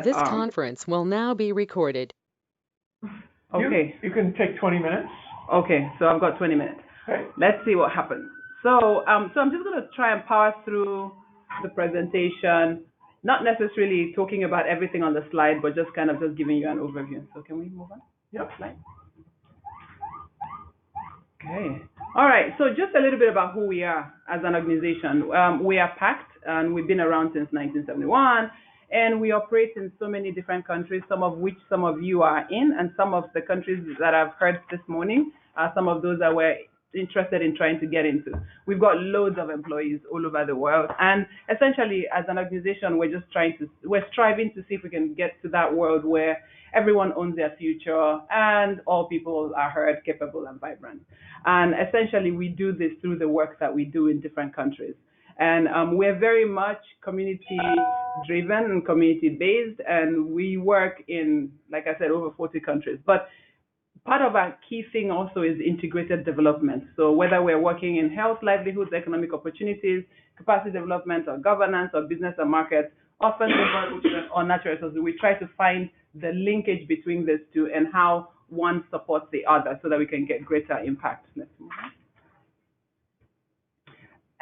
This conference will now be recorded. Okay. You can take 20 minutes. Okay, so I've got 20 minutes. Okay. Let's see what happens. So I'm just going to try and power through the presentation, not necessarily talking about everything on the slide, but just kind of just giving you an overview. So can we move on? Yep. Slide. Okay. All right. So just a little bit about who we are as an organization. We are Pact, and we've been around since 1971, and we operate in so many different countries, some of which some of you are in, and some of the countries that I've heard this morning are some of those that we're interested in trying to get into. We've got loads of employees all over the world, and essentially, as an organization, we're striving to see if we can get to that world where everyone owns their future and all people are heard, capable, and vibrant. And essentially, we do this through the work that we do in different countries. And we're very much community-driven and community-based, and we work in, like I said, over 40 countries. But part of our key thing also is integrated development. So whether we're working in health, livelihoods, economic opportunities, capacity development, or governance, or business and markets, often or natural resources, we try to find the linkage between these two and how one supports the other so that we can get greater impact. Let's move on.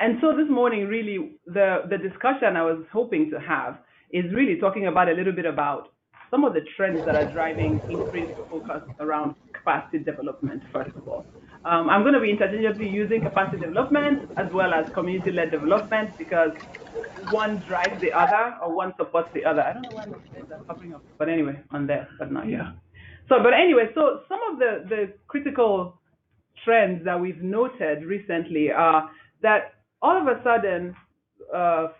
And so this morning, really, the discussion I was hoping to have is really talking about a little bit about some of the trends that are driving increased focus around capacity development, first of all. I'm going to be interchangeably using capacity development as well as community-led development because one drives the other or one supports the other. I don't know why my slides are popping up, but anyway, on there, but not here. So some of the critical trends that we've noted recently are that all of a sudden,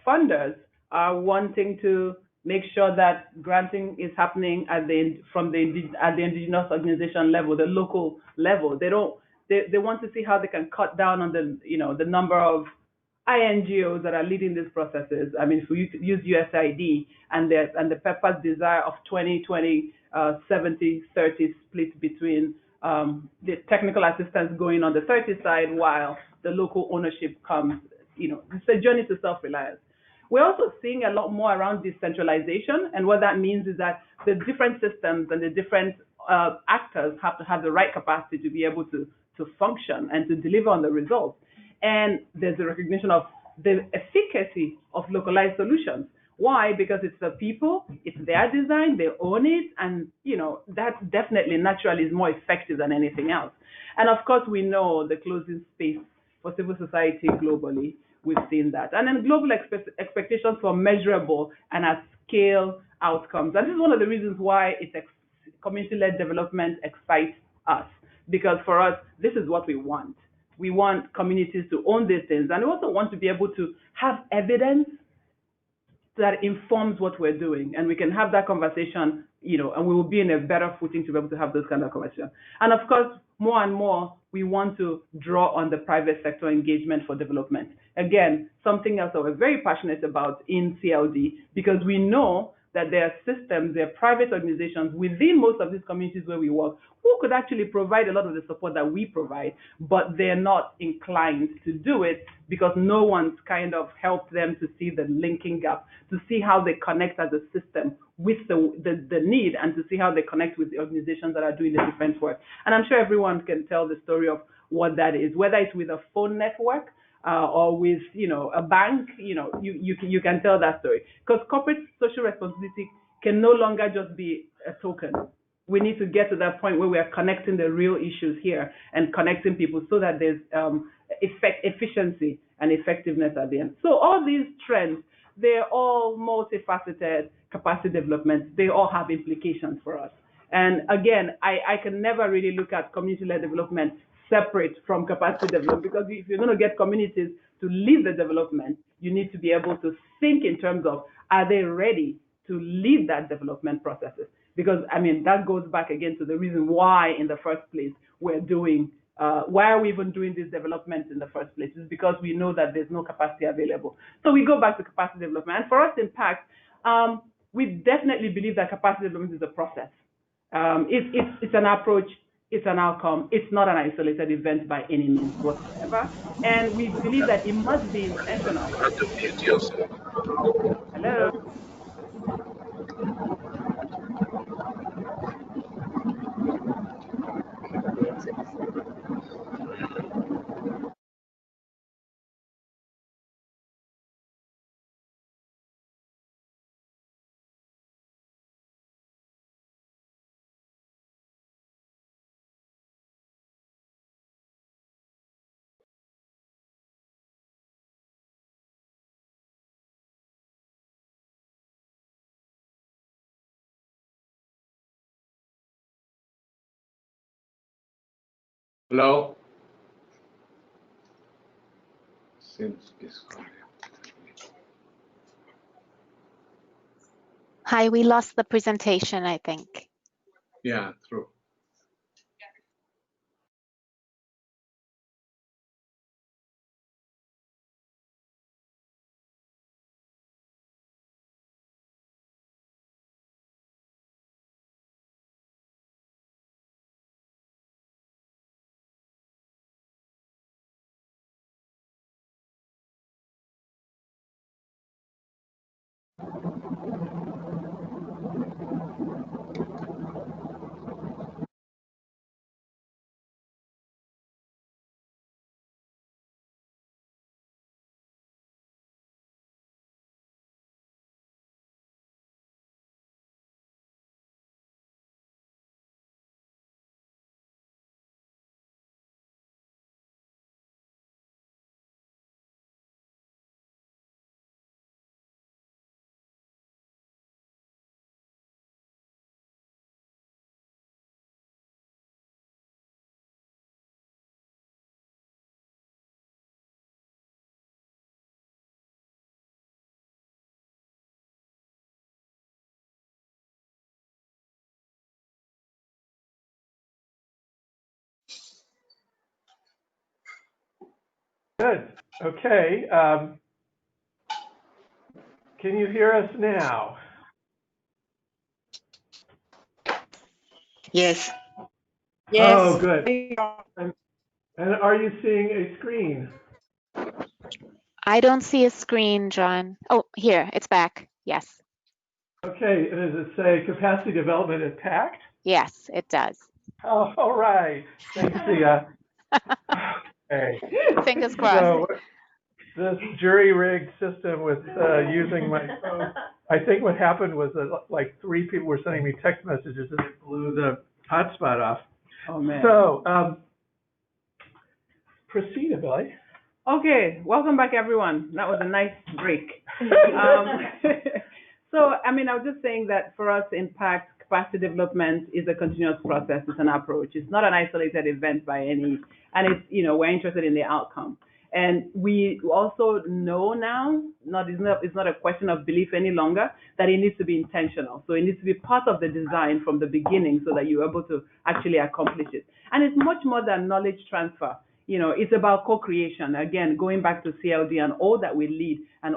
funders are wanting to make sure that granting is happening at the indigenous organization level, the local level. They want to see how they can cut down on the number of INGOs that are leading these processes. I mean, if we use USAID and the PEPFAR's desire of 2020 70-30 split between the technical assistance going on the 30 side while the local ownership comes, it's a journey to self-reliance. We're also seeing a lot more around decentralization, and what that means is that the different systems and the different actors have to have the right capacity to be able to function and to deliver on the results. And there's a recognition of the efficacy of localized solutions. Why? Because it's the people, it's their design, they own it, and that definitely naturally is more effective than anything else. And of course, we know the closing space for civil society globally. We've seen that. And then global expectations for measurable and at scale outcomes. And this is one of the reasons why community-led development excites us, because for us, this is what we want. We want communities to own these things, and we also want to be able to have evidence that informs what we're doing, and we can have that conversation, and we will be in a better footing to be able to have those kind of conversations. And of course, more and more, we want to draw on the private sector engagement for development. Again, something else that we're very passionate about in CLD, because we know that there are systems, there are private organizations within most of these communities where we work who could actually provide a lot of the support that we provide, but they're not inclined to do it because no one's kind of helped them to see the linking gap, to see how they connect as a system with the need, and to see how they connect with the organizations that are doing the defense work. And I'm sure everyone can tell the story of what that is, whether it's with a phone network, or with a bank, you can tell that story, because corporate social responsibility can no longer just be a token. We need to get to that point where we are connecting the real issues here and connecting people so that there's efficiency and effectiveness at the end. So all these trends, they're all multifaceted capacity development. They all have implications for us. And again, I can never really look at community-led development separate from capacity development, because if you're going to get communities to lead the development, you need to be able to think in terms of, are they ready to lead that development processes? Because, that goes back again to the reason why in the first place we're doing, why are we even doing this development in the first place? It's because we know that there's no capacity available. So we go back to capacity development. And for us in Pact, we definitely believe that capacity development is a process. It's an approach. It's an outcome. It's not an isolated event by any means whatsoever. And we believe that it must be intentional. Hello? Hello? Seems disconnected. Hi, we lost the presentation, I think. Yeah, true. Good. Okay. Can you hear us now? Yes. Oh, good. And are you seeing a screen? I don't see a screen, John. Oh, here, it's back. Yes. Okay. And does it say capacity development at Pact? Yes, it does. Oh, all right. Thanks, Sia. Okay. Fingers crossed. So this jury-rigged system with using my phone. I think what happened was that like 3 people were sending me text messages and it blew the hotspot off. Oh man. So proceed, Billy. Okay, welcome back, everyone. That was a nice break. So, I mean, I was just saying that for us, in Pact, capacity development is a continuous process. It's an approach. It's not an isolated event by any, and it's, we're interested in the outcome. And we also know now, it's not a question of belief any longer, that it needs to be intentional. So it needs to be part of the design from the beginning so that you're able to actually accomplish it. And it's much more than knowledge transfer. It's about co-creation. Again, going back to CLD and all that we lead and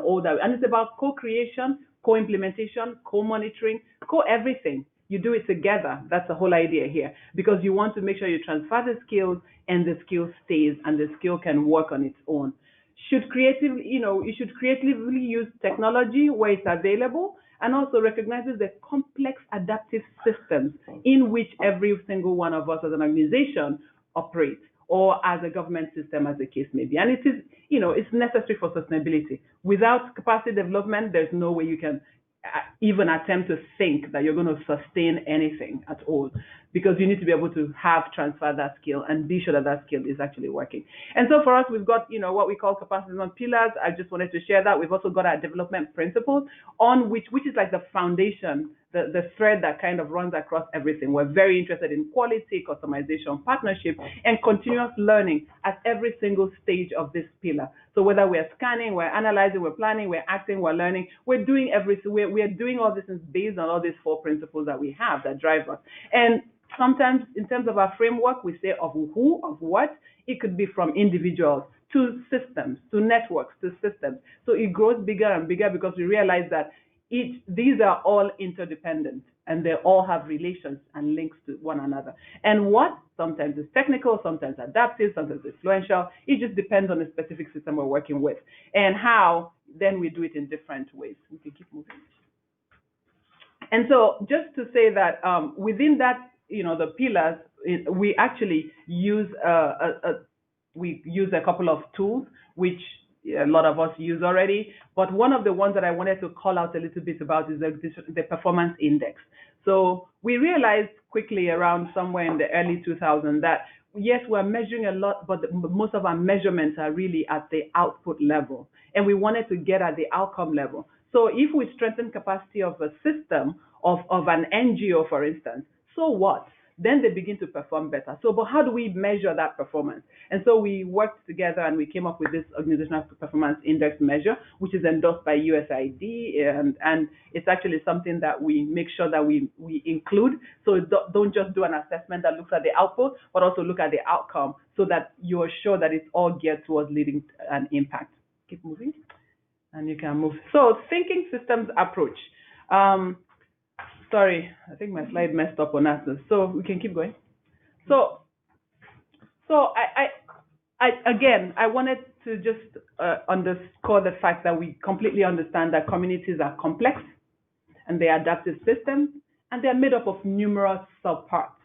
it's about co-creation, co-implementation, co-monitoring, co-everything. You do it together. That's the whole idea here, because you want to make sure you transfer the skills and the skill stays and the skill can work on its own. You should creatively use technology where it's available, and also recognizes the complex adaptive systems in which every single one of us as an organization operates, or as a government system, as the case may be. And it is, it's necessary for sustainability. Without capacity development, there's no way you can even attempt to think that you're going to sustain anything at all, because you need to be able to transfer that skill and be sure that that skill is actually working. And so for us, we've got, what we call capacity development pillars. I just wanted to share that. We've also got our development principles, on which is like the foundation, the thread that kind of runs across everything. We're very interested in quality, customization, partnership, and continuous learning at every single stage of this pillar. So whether we're scanning, we're analyzing, we're planning, we're acting, we're learning, we're doing everything. We're doing all this based on all these 4 principles that we have that drive us. And sometimes in terms of our framework, we say of who, of what. It could be from individuals to systems, to networks, to systems. So it grows bigger and bigger because we realize that these are all interdependent and they all have relations and links to one another. And what sometimes is technical, sometimes adaptive, sometimes influential. It just depends on the specific system we're working with and how then we do it in different ways. We can keep moving. And so just to say that within that, the pillars, we actually use a couple of tools, which a lot of us use already. But one of the ones that I wanted to call out a little bit about is the performance index. So we realized quickly around somewhere in the early 2000s that yes, we're measuring a lot, but most of our measurements are really at the output level. And we wanted to get at the outcome level. So if we strengthen capacity of a system, of an NGO, for instance, so what? then they begin to perform better. So, but how do we measure that performance? And so we worked together and we came up with this organizational performance index measure, which is endorsed by USAID, and it's actually something that we make sure that we include. So don't just do an assessment that looks at the output, but also look at the outcome so that you are sure that it's all geared towards leading an impact. Keep moving, and you can move. So thinking systems approach. Sorry, I think my slide messed up on us, so we can keep going. So I wanted to just underscore the fact that we completely understand that communities are complex and they're adaptive systems and they're made up of numerous subparts.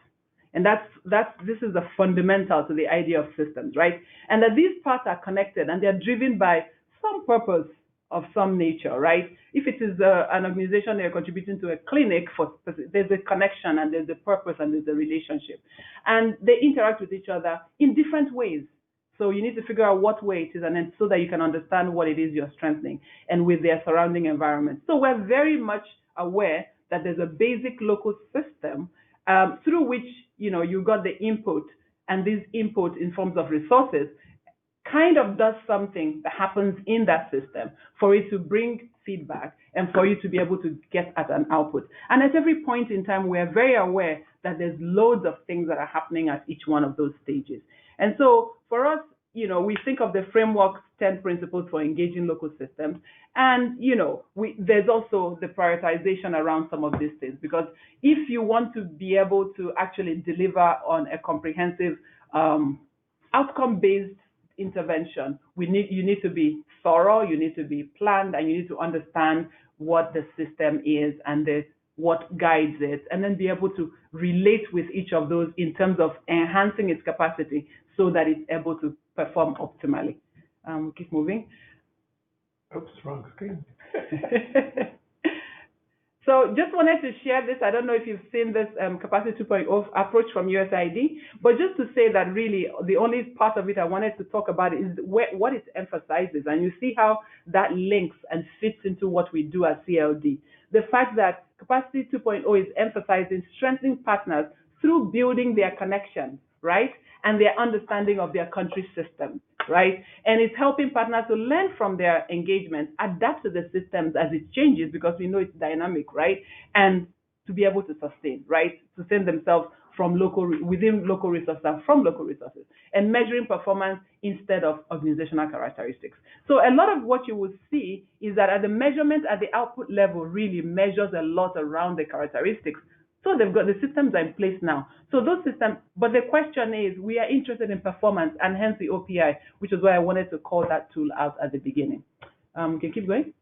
And this is the fundamental to the idea of systems, right? And that these parts are connected and they're driven by some purpose of some nature, right? If it is an organization they're contributing to a clinic, there's a connection and there's a purpose and there's a relationship. And they interact with each other in different ways. So you need to figure out what way it is, and then so that you can understand what it is you're strengthening and with their surrounding environment. So we're very much aware that there's a basic local system through which you got the input, and this input in forms of resources kind of does something that happens in that system for it to bring feedback and for you to be able to get at an output. And at every point in time, we're very aware that there's loads of things that are happening at each one of those stages. And so for us, we think of the framework's 10 principles for engaging local systems. And, there's also the prioritization around some of these things, because if you want to be able to actually deliver on a comprehensive outcome-based intervention, you need to be thorough, you need to be planned, and you need to understand what the system is and what guides it, and then be able to relate with each of those in terms of enhancing its capacity so that it's able to perform optimally. Keep moving. Oops, wrong screen. So just wanted to share this. I don't know if you've seen this Capacity 2.0 approach from USAID, but just to say that really the only part of it I wanted to talk about is what it emphasizes. And you see how that links and fits into what we do at CLD. The fact that Capacity 2.0 is emphasizing strengthening partners through building their connections, right? And their understanding of their country system, right? And it's helping partners to learn from their engagement, adapt to the systems as it changes, because we know it's dynamic, right? And to be able to sustain, right? Sustain themselves within local resources and from local resources, and measuring performance instead of organizational characteristics. So a lot of what you will see is that at the measurement at the output level really measures a lot around the characteristics. So they've got the systems are in place now. So those systems, but the question is, we are interested in performance, and hence the OPI, which is why I wanted to call that tool out at the beginning. Can you keep going?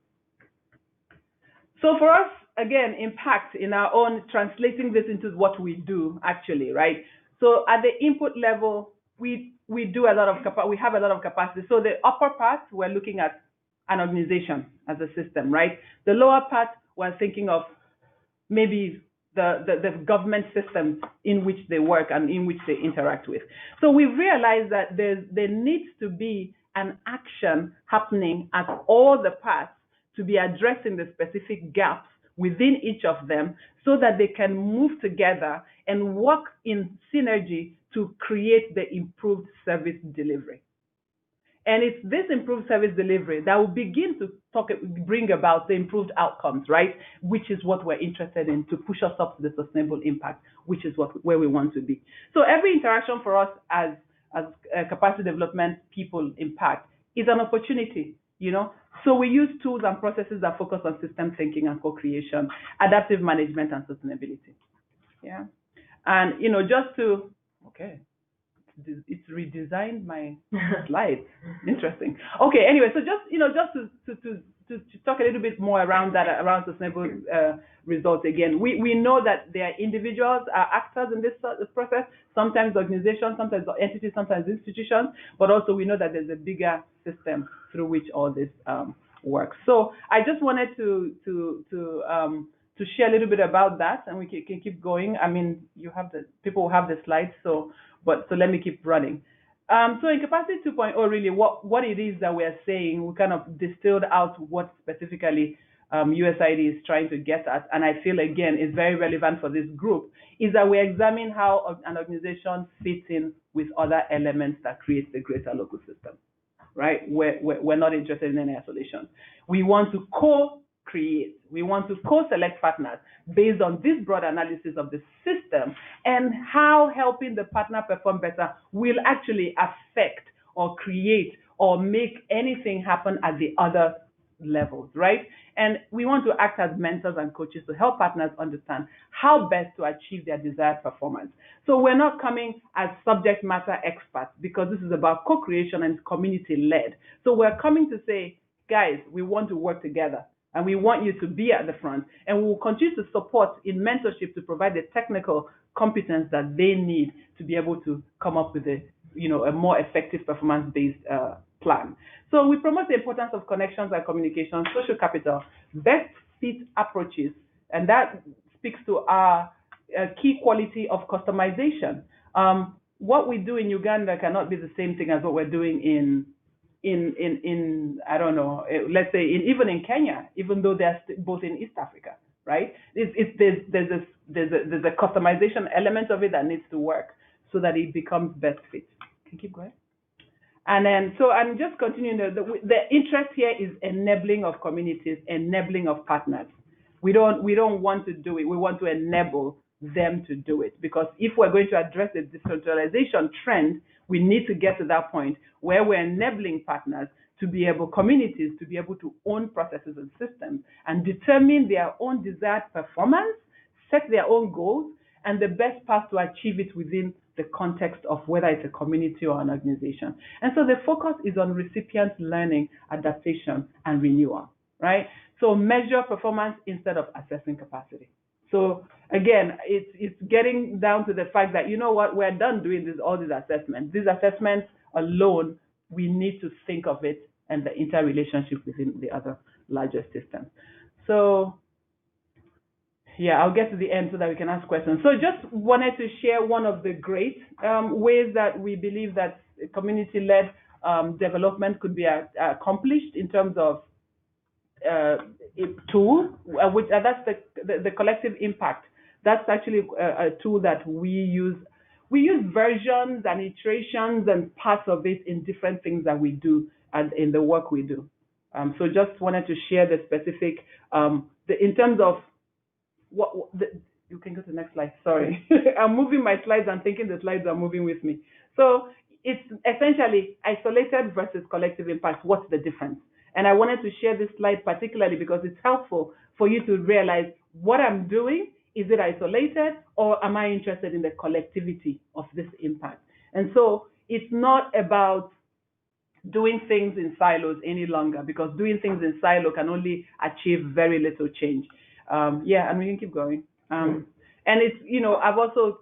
So for us, again, impact in our own, translating this into what we do actually, right? So at the input level, we do a lot of we have a lot of capacity. So the upper part, we're looking at an organization as a system, right? The lower part, we're thinking of maybe the government systems in which they work and in which they interact with. So we've realized that there needs to be an action happening at all the parts to be addressing the specific gaps within each of them so that they can move together and work in synergy to create the improved service delivery. And it's this improved service delivery that will begin to bring about the improved outcomes, right? Which is what we're interested in, to push us up to the sustainable impact, which is where we want to be. So every interaction for us as capacity development people impact is an opportunity, So we use tools and processes that focus on system thinking and co-creation, adaptive management, and sustainability. Yeah. And, it's redesigned my slides. Interesting. Okay. Anyway, so just to talk a little bit more around that, around sustainable results. Again, we know that there are individuals, actors in this process. Sometimes organizations, sometimes entities, sometimes institutions. But also we know that there's a bigger system through which all this works. So I just wanted to share a little bit about that, and we can keep going. I mean, people will have the slides, so let me keep running. So in Capacity 2.0, really, what it is that we're saying, we kind of distilled out what specifically USAID is trying to get at, and I feel again is very relevant for this group, is that we examine how an organization fits in with other elements that create the greater local system, right? We're not interested in any isolation. We want to co-create. We want to co-select partners based on this broad analysis of the system and how helping the partner perform better will actually affect or create or make anything happen at the other levels, right? And we want to act as mentors and coaches to help partners understand how best to achieve their desired performance. So we're not coming as subject matter experts because this is about co-creation and community-led. So we're coming to say, guys, we want to work together and we want you to be at the front, and we will continue to support in mentorship to provide the technical competence that they need to be able to come up with a more effective performance-based plan. So we promote the importance of connections and communication, social capital, best fit approaches, and that speaks to our key quality of customization. What we do in Uganda cannot be the same thing as what we're doing in I don't know, let's say even in Kenya, even though they're both in East Africa, right? There's a customization element of it that needs to work so that it becomes best fit. Can you keep going? And then, so I'm just continuing. The interest here is enabling of communities, enabling of partners. We don't want to do it. We want to enable them to do it, because if we're going to address the decentralization trend, we need to get to that point where we're enabling partners to be able, communities to be able to own processes and systems and determine their own desired performance, set their own goals, and the best path to achieve it within the context of whether it's a community or an organization. And so the focus is on recipient learning, adaptation, and renewal, right? So measure performance instead of assessing capacity. So again, it's getting down to the fact that, you know what, we're done doing all these assessments. These assessments alone, we need to think of it and the interrelationship within the other larger systems. So yeah, I'll get to the end so that we can ask questions. So just wanted to share one of the great ways that we believe that community-led development could be accomplished in terms of a tool, which that's the collective impact. That's actually a tool that we use. We use versions and iterations and parts of it in different things that we do and in the work we do. So just wanted to share the specific, in terms of you can go to the next slide, sorry. I'm moving my slides and thinking the slides are moving with me. So it's essentially isolated versus collective impact. What's the difference? And I wanted to share this slide particularly because it's helpful for you to realize what I'm doing. Is it isolated, or am I interested in the collectivity of this impact? And so it's not about doing things in silos any longer, because doing things in silo can only achieve very little change. Yeah, and we can keep going. And it's, I've also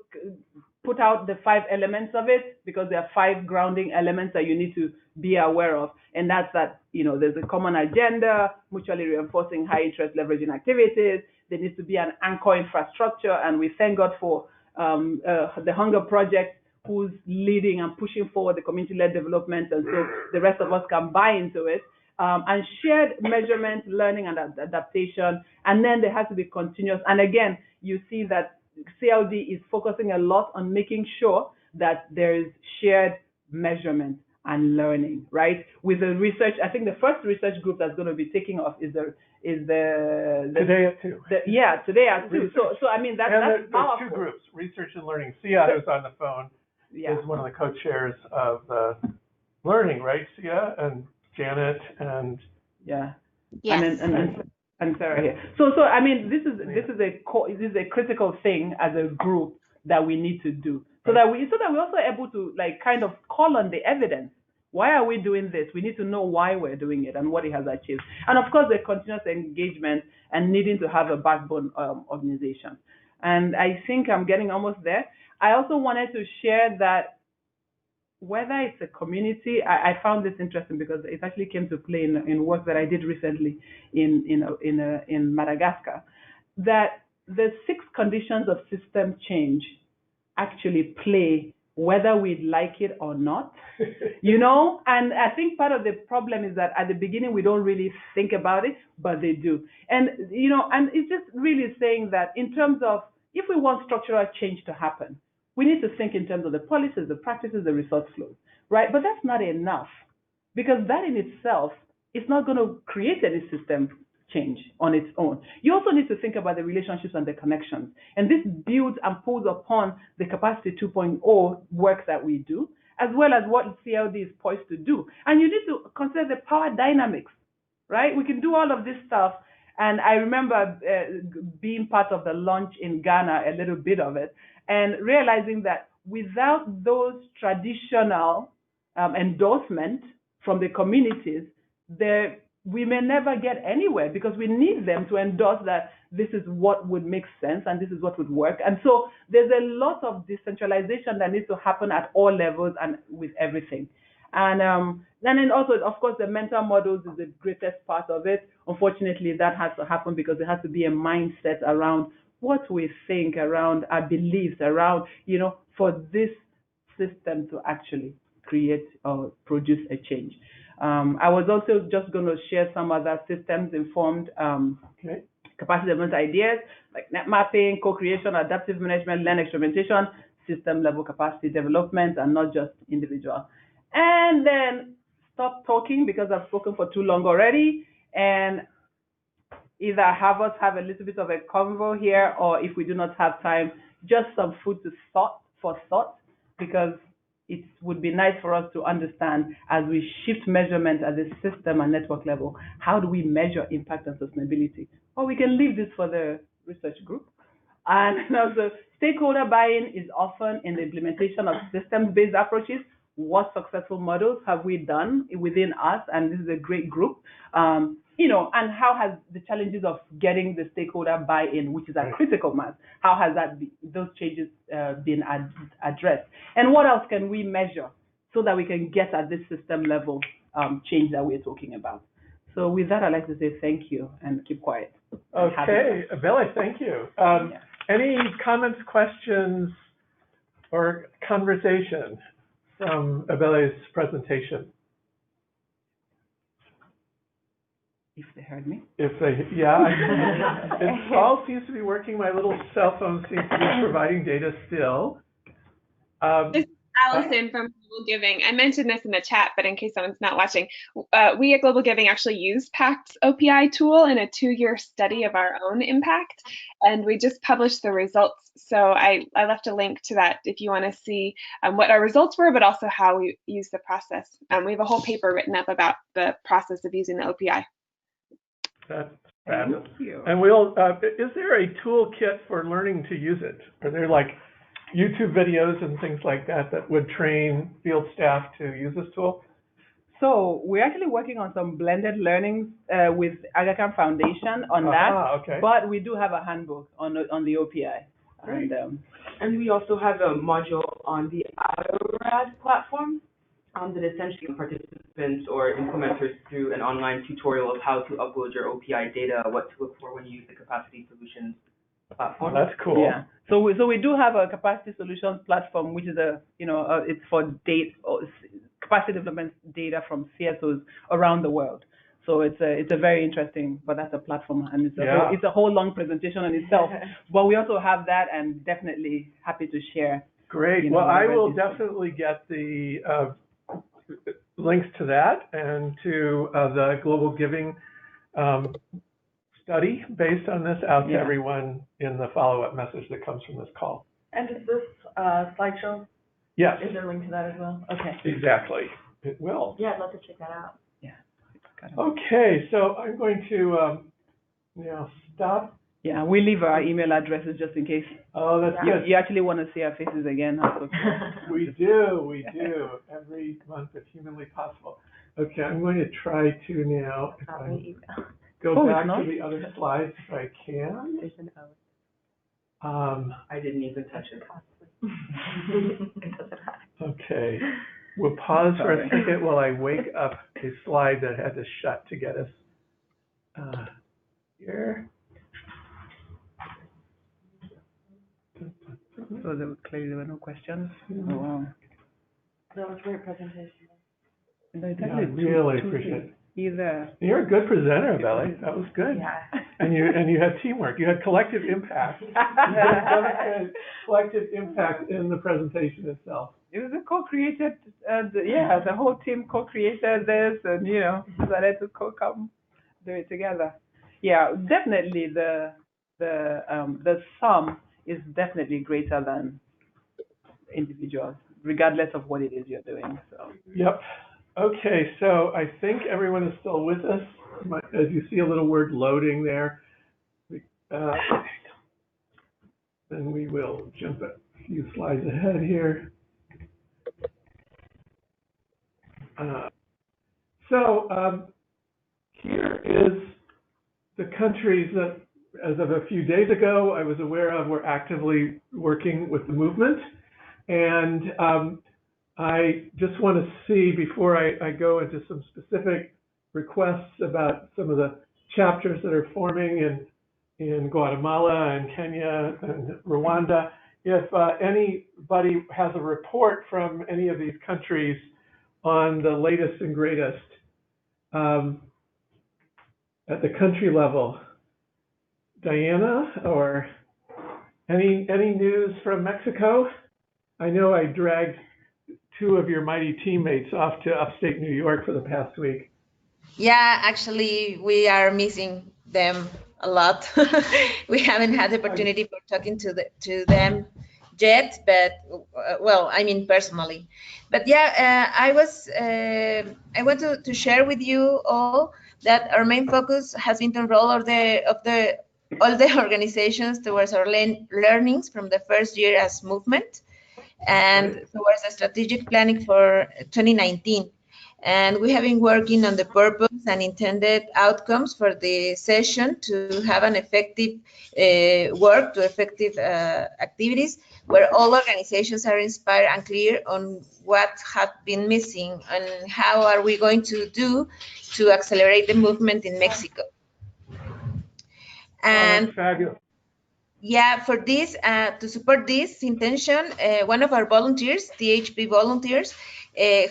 put out the 5 elements of it because there are 5 grounding elements that you need to be aware of. And that's that, there's a common agenda, mutually reinforcing high interest leveraging activities. There needs to be an anchor infrastructure. And we thank God for the Hunger Project, who's leading and pushing forward the community-led development. And so the rest of us can buy into it. And shared measurement, learning, and adaptation. And then there has to be continuous. And again, you see that CLD is focusing a lot on making sure that there is shared measurement and learning, right? With the research, I think the first research group that's going to be taking off is the today at 2. Today at 2. So I mean that's there's powerful. 2 groups, research and learning. Sia, who's on the phone, is one of the co-chairs of the learning, right? Sia and Janet and Yes. and Sarah here. So I mean this is a critical thing as a group that we need to do. So that we're also able to kind of call on the evidence. Why are we doing this? We need to know why we're doing it and what it has achieved. And of course the continuous engagement and needing to have a backbone organization. And I think I'm getting almost there. I also wanted to share that whether it's a community, I found this interesting because it actually came to play in work that I did recently in Madagascar, that the 6 conditions of system change actually play whether we'd like it or not, you know? And I think part of the problem is that at the beginning, we don't really think about it, but they do. And, you know, and it's just really saying that in terms of, if we want structural change to happen, we need to think in terms of the policies, the practices, the resource flows, right? But that's not enough, because that in itself is not going to create any system change on its own. You also need to think about the relationships and the connections. And this builds and pulls upon the Capacity 2.0 work that we do, as well as what CLD is poised to do. And you need to consider the power dynamics, right? We can do all of this stuff. And I remember being part of the launch in Ghana, a little bit of it, and realizing that without those traditional endorsements from the communities, we may never get anywhere, because we need them to endorse that this is what would make sense and this is what would work. And so there's a lot of decentralization that needs to happen at all levels and with everything. And then also, of course, the mental models is the greatest part of it. Unfortunately, that has to happen because there has to be a mindset around what we think, around our beliefs, around, you know, for this system to actually create or produce a change. I was also just going to share some other systems-informed capacity development ideas, like net mapping, co-creation, adaptive management, learn experimentation, system-level capacity development, and not just individual. And then stop talking, because I've spoken for too long already, and either have us have a little bit of a convo here, or if we do not have time, just some food for thought, because it would be nice for us to understand, as we shift measurement at the system and network level, how do we measure impact and sustainability? Or we can leave this for the research group. And also, stakeholder buy-in is often in the implementation of systems-based approaches. What successful models have we done within us? And this is a great group. You know, and how has the challenges of getting the stakeholder buy-in, which is a critical mass, how has those changes been addressed? And what else can we measure so that we can get at this system level change that we're talking about? So with that, I'd like to say thank you and keep quiet. Okay, Billy, thank you. Any comments, questions, or conversation from Abele's presentation? If they heard me. It all seems to be working. My little cell phone seems to be providing data still. This is Allison from Global Giving. I mentioned this in the chat, but in case someone's not watching, we at Global Giving actually use Pact's OPI tool in a 2-year study of our own impact, and we just published the results. So I left a link to that if you want to see what our results were, but also how we use the process. We have a whole paper written up about the process of using the OPI. That's fabulous. And we'll, is there a toolkit for learning to use it? Are there like YouTube videos and things like that that would train field staff to use this tool? So we're actually working on some blended learnings with Aga Khan Foundation on that. Okay. But we do have a handbook on the OPI. Great. And we also have a module on the AutoRad platform that essentially participants or implementers through an online tutorial of how to upload your OPI data, what to look for when you use the Capacity Solutions platform. Oh, that's cool. Yeah. So we do have a Capacity Solutions platform, which is it's for capacity development data from CSOs around the world. So it's a very interesting, but that's a platform, and it's a whole long presentation in itself. But we also have that, and definitely happy to share. Great. Well, I will definitely get the links to that and to the Global Giving study based on this out to everyone in the follow-up message that comes from this call. And is this slideshow? Yes. Is there a link to that as well? Okay. Exactly. It will. Yeah, I'd love to check that out. Yeah. Okay, so I'm going to now stop. Yeah, we leave our email addresses just in case. Oh, that's good. You actually want to see our faces again? We do. Every month if humanly possible. Okay, I'm going to try to now, if I go back to the other slides if I can. There's an O. I didn't even touch it. It doesn't matter. Okay, we'll pause for a second while I wake up a slide that had to shut to get us here. So there were no questions. Mm-hmm. Oh, wow. That was a great presentation. No, it's Yeah, I actually really two appreciate things. it. Either. You're a good presenter, Belly. That was good. Yeah. And you had teamwork. You had collective impact. You demonstrated collective impact in the presentation itself. It was a co-created, the whole team co-created this, and decided to come do it together. Yeah, definitely the sum is definitely greater than individuals, regardless of what it is you're doing. So. Yep. Okay, so I think everyone is still with us. As you see a little word loading there, then we will jump a few slides ahead here. Here is the countries that, as of a few days ago, I was aware of were actively working with the movement. And I just want to see, before I go into some specific requests about some of the chapters that are forming in Guatemala and Kenya and Rwanda, if anybody has a report from any of these countries on the latest and greatest at the country level. Diana, or any news from Mexico? I know I dragged two of your mighty teammates off to upstate New York for the past week. Yeah, actually, we are missing them a lot. We haven't had the opportunity for talking to them yet, but well, I mean personally. But yeah, I want to share with you all that our main focus has been to enroll all the organizations towards our learnings from the first year as movement and towards the strategic planning for 2019. And we have been working on the purpose and intended outcomes for the session to have an effective work to effective activities where all organizations are inspired and clear on what have been missing and how are we going to do to accelerate the movement in Mexico. And that's fabulous. Yeah, for this, to support this intention, one of our volunteers, THP volunteers,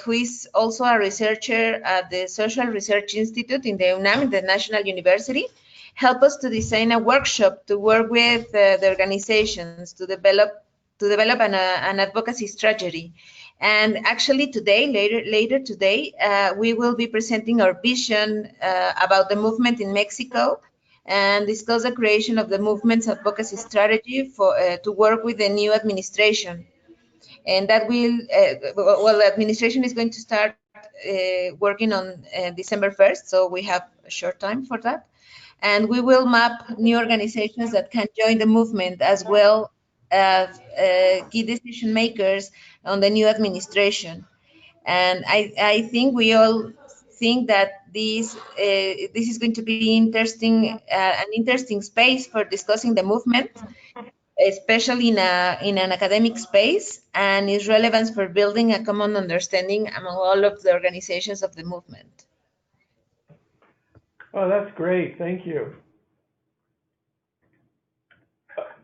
who is also a researcher at the Social Research Institute in the UNAM, the National University, helped us to design a workshop to work with the organizations to develop an advocacy strategy. And actually today, later today, we will be presenting our vision about the movement in Mexico and discuss the creation of the movement's advocacy strategy for to work with the new administration. And that will, the administration is going to start working on December 1st, so we have a short time for that. And we will map new organizations that can join the movement as well as key decision makers on the new administration. And I think we all think that this is going to be interesting, an interesting space for discussing the movement, especially in an academic space, and its relevance for building a common understanding among all of the organizations of the movement. Oh, that's great. Thank you.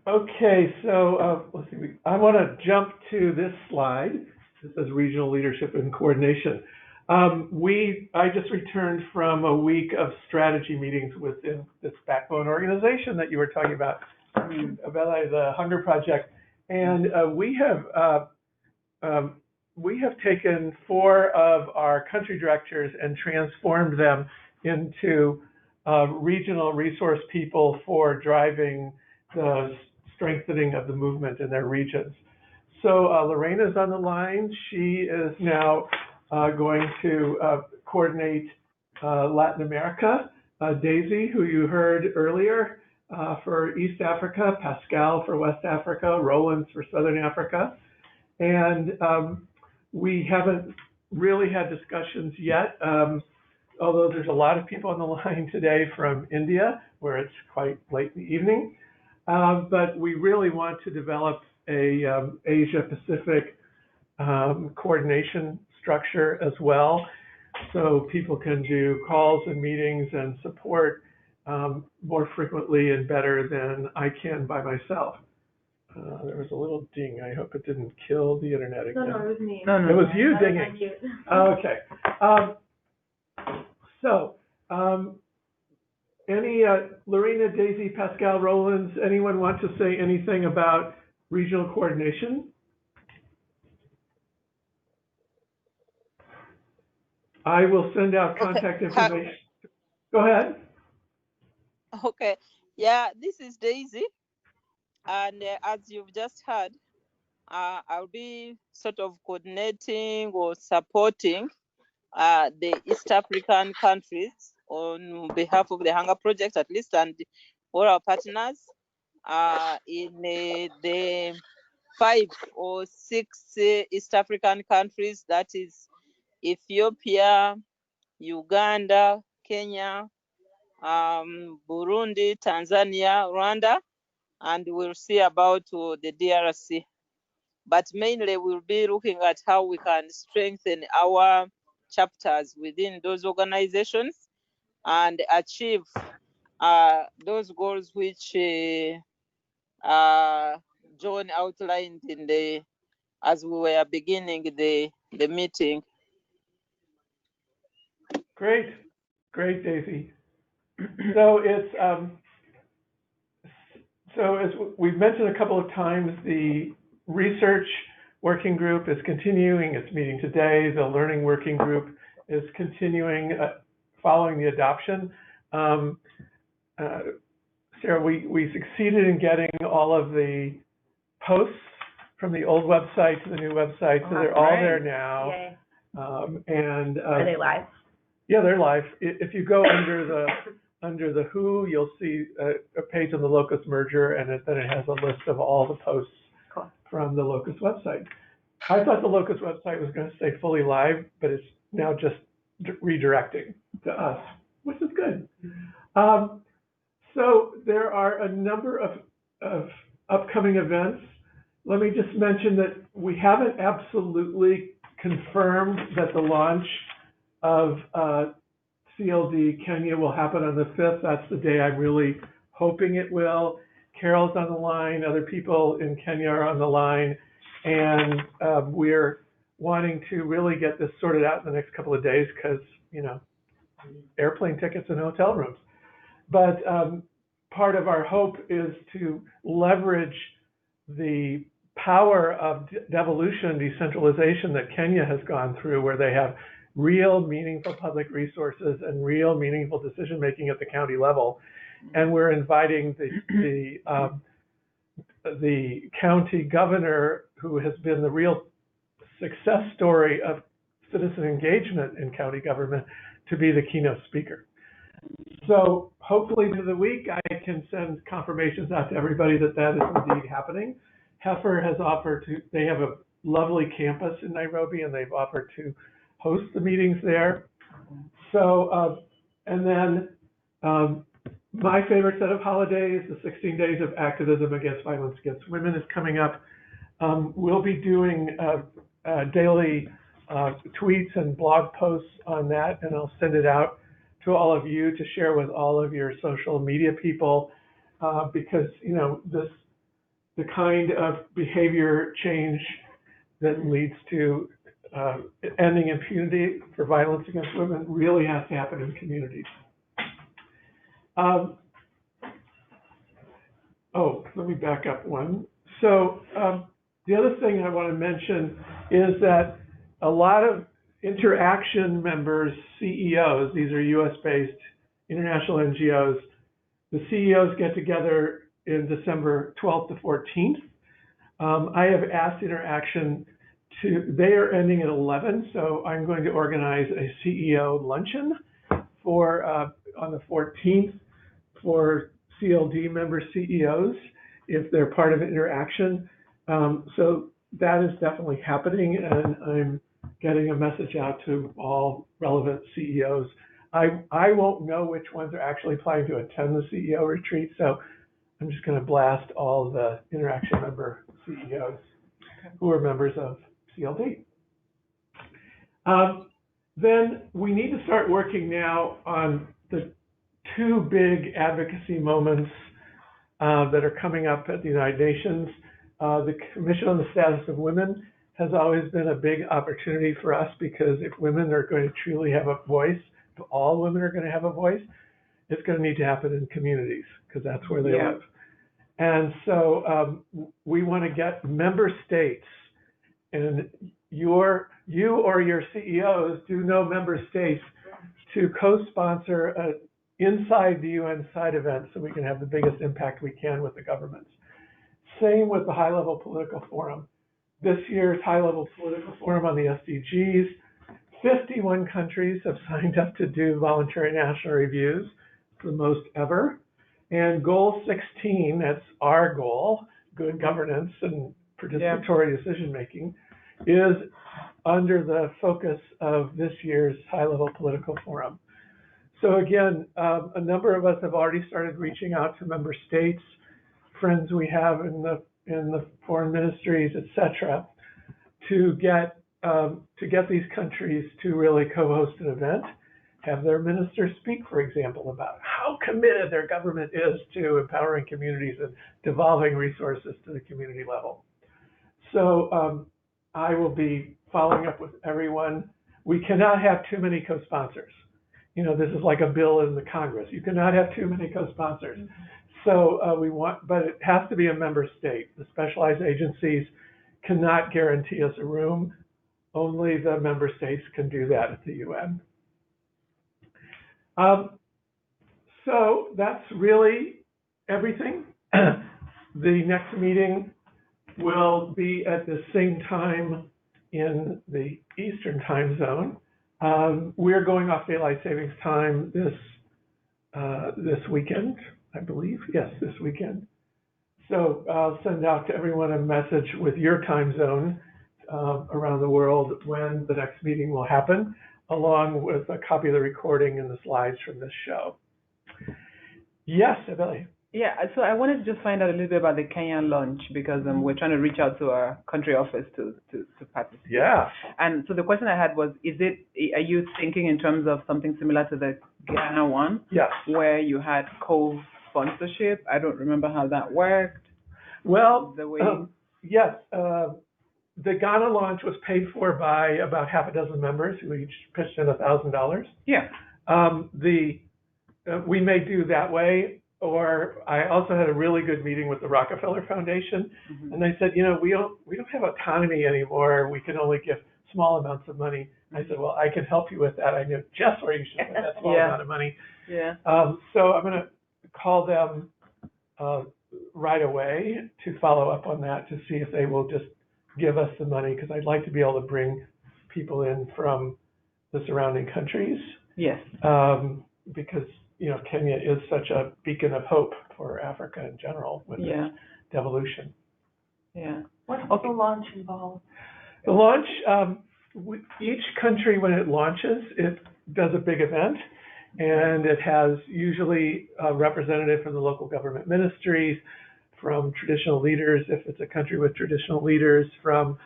Okay, so let's see. I want to jump to this slide. This says regional leadership and coordination. I just returned from a week of strategy meetings within this backbone organization that you were talking about the Hunger Project, and we have taken 4 of our country directors and transformed them into regional resource people for driving the strengthening of the movement in their regions. So Lorena's on the line. She is now going to coordinate Latin America. Daisy, who you heard earlier, for East Africa, Pascal for West Africa, Roland for Southern Africa. And we haven't really had discussions yet, although there's a lot of people on the line today from India, where it's quite late in the evening. But we really want to develop a Asia Pacific coordination structure as well, so people can do calls and meetings and support more frequently and better than I can by myself. There was a little ding. I hope it didn't kill the internet again. No, it was me. No, no, It was no. you dinging. Okay. Any, Lorena, Daisy, Pascal, Rollins, anyone want to say anything about regional coordination? I will send out contact information. Go ahead. Okay. Yeah, this is Daisy. And as you've just heard, I'll be sort of coordinating or supporting the East African countries on behalf of the Hunger Project, at least, and all our partners in the 5 or 6 East African countries, that is Ethiopia, Uganda, Kenya, Burundi, Tanzania, Rwanda, and we'll see about the DRC. But mainly we'll be looking at how we can strengthen our chapters within those organizations and achieve those goals which John outlined in as we were beginning the meeting. Great, Daisy. So so as we've mentioned a couple of times, the research working group is continuing. It's meeting today. The learning working group is continuing following the adoption. Sarah, we succeeded in getting all of the posts from the old website to the new website, so they're all there now. Yay. Are they live? Yeah, they're live. If you go under the who, you'll see a page on the Locust merger, and then it has a list of all the posts from the Locust website. I thought the Locust website was going to stay fully live, but it's now just redirecting to us, which is good. So there are a number of upcoming events. Let me just mention that we haven't absolutely confirmed that the launch of CLD Kenya will happen on the 5th. That's the day I'm really hoping it will. Carol's on the line, other people in Kenya are on the line, and we're wanting to really get this sorted out in the next couple of days because, airplane tickets and hotel rooms. But part of our hope is to leverage the power of devolution, decentralization that Kenya has gone through, where they have real meaningful public resources and real meaningful decision making at the county level. And we're inviting the county governor, who has been the real success story of citizen engagement in county government, to be the keynote speaker. So hopefully through the week, I can send confirmations out to everybody that that is indeed happening. Heifer has offered to, they have a lovely campus in Nairobi, and they've offered to host the meetings there. So, and then my favorite set of holidays, the 16 Days of Activism Against Violence Against Women, is coming up. We'll be doing daily tweets and blog posts on that, and I'll send it out to all of you to share with all of your social media people, because, the kind of behavior change that leads to ending impunity for violence against women really has to happen in communities. Let me back up one. So the other thing I want to mention is that a lot of Interaction members, CEOs, these are US-based international NGOs, the CEOs get together in December 12th to 14th. I have asked Interaction they are ending at 11, so I'm going to organize a CEO luncheon for on the 14th for CLD member CEOs if they're part of Interaction. So that is definitely happening, and I'm getting a message out to all relevant CEOs. I won't know which ones are actually planning to attend the CEO retreat, so I'm just going to blast all the Interaction member CEOs who are members of CLD. Then we need to start working now on the 2 big advocacy moments that are coming up at the United Nations. The Commission on the Status of Women has always been a big opportunity for us, because if women are going to truly have a voice, if all women are going to have a voice, it's going to need to happen in communities, because that's where they live. And so we want to get member states, and you or your CEOs do know member states, to co-sponsor an inside the UN side event, so we can have the biggest impact we can with the governments. Same with the high-level political forum. This year's high-level political forum on the SDGs, 51 countries have signed up to do voluntary national reviews, the most ever. And goal 16, that's our goal, good governance and participatory decision-making, is under the focus of this year's high-level political forum. So again, a number of us have already started reaching out to member states, friends we have in the foreign ministries, et cetera, to get these countries to really co-host an event, have their ministers speak, for example, about how committed their government is to empowering communities and devolving resources to the community level. So I will be following up with everyone. We cannot have too many co-sponsors. You know, this is like a bill in the Congress. You cannot have too many co-sponsors. So but it has to be a member state. The specialized agencies cannot guarantee us a room. Only the member states can do that at the UN. So that's really everything. The next meeting will be at the same time in the Eastern time zone. We're going off daylight savings time this weekend, I believe. Yes, this weekend. So I'll send out to everyone a message with your time zone around the world when the next meeting will happen, along with a copy of the recording and the slides from this show. Yes, Abeli. Yeah, so I wanted to just find out a little bit about the Kenyan launch, because we're trying to reach out to our country office to participate. Yeah. And so the question I had was, are you thinking in terms of something similar to the Ghana one? Yes. Where you had co-sponsorship? I don't remember how that worked. Well, the yes. The Ghana launch was paid for by about half a dozen members who each pitched in $1,000. Yeah. We may do that way. Or I also had a really good meeting with the Rockefeller Foundation, and they said, you know, we don't have autonomy anymore. We can only give small amounts of money. And I said, well, I can help you with that. I know just where you should put that small amount of money. Yeah. So I'm going to call them right away to follow up on that, to see if they will just give us the money, because I'd like to be able to bring people in from the surrounding countries. Yes. Because you know, Kenya is such a beacon of hope for Africa in general with its devolution. Yeah. What's the launch involved? The launch, each country, when it launches, it does a big event, and it has usually a representative from the local government ministries, from traditional leaders, if it's a country with traditional leaders, from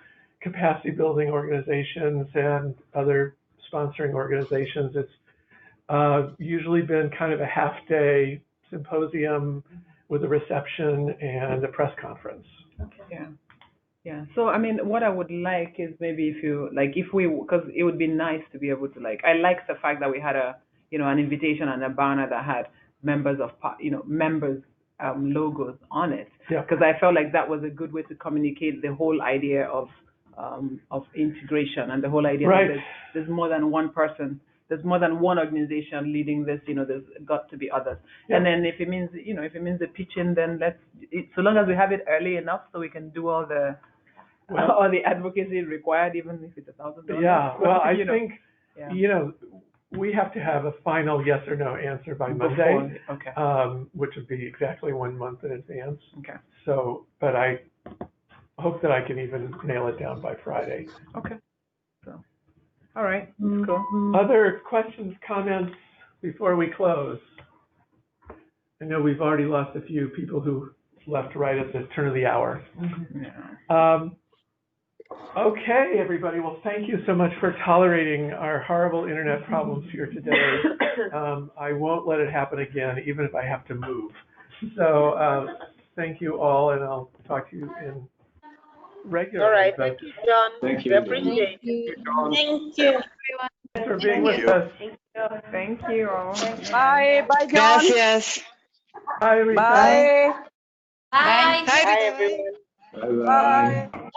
capacity building organizations and other sponsoring organizations. It's usually been kind of a half-day symposium with a reception and a press conference. Okay. Yeah. Yeah. So, I mean, what I would like is maybe because it would be nice to be able to, I like the fact that we had an invitation and a banner that had members logos on it. Yeah. Because I felt like that was a good way to communicate the whole idea of integration, and the whole idea that there's more than one person. There's more than one organization leading this. There's got to be others. Yeah. And then if it means the pitching, then so long as we have it early enough, so we can do all the advocacy required, even if it's $1,000. Yeah. Well, I think we have to have a final yes or no answer by Monday. Okay. Which would be exactly 1 month in advance. Okay. So, but I hope that I can even nail it down by Friday. Okay. So. All right, that's cool. Other questions, comments before we close? I know we've already lost a few people who left right at the turn of the hour. Yeah. Okay, everybody. Well, thank you so much for tolerating our horrible internet problems here today. I won't let it happen again, even if I have to move. So thank you all, and I'll talk to you in regularly. All right. But Thank you, John. Thank We you. appreciate it. Thank you. thanks for being with us. Thank you all. Bye. Bye, John. Gracias. Bye, Rita. Bye. Bye. Hi, Bye, Rita. everyone. Bye-bye. Bye.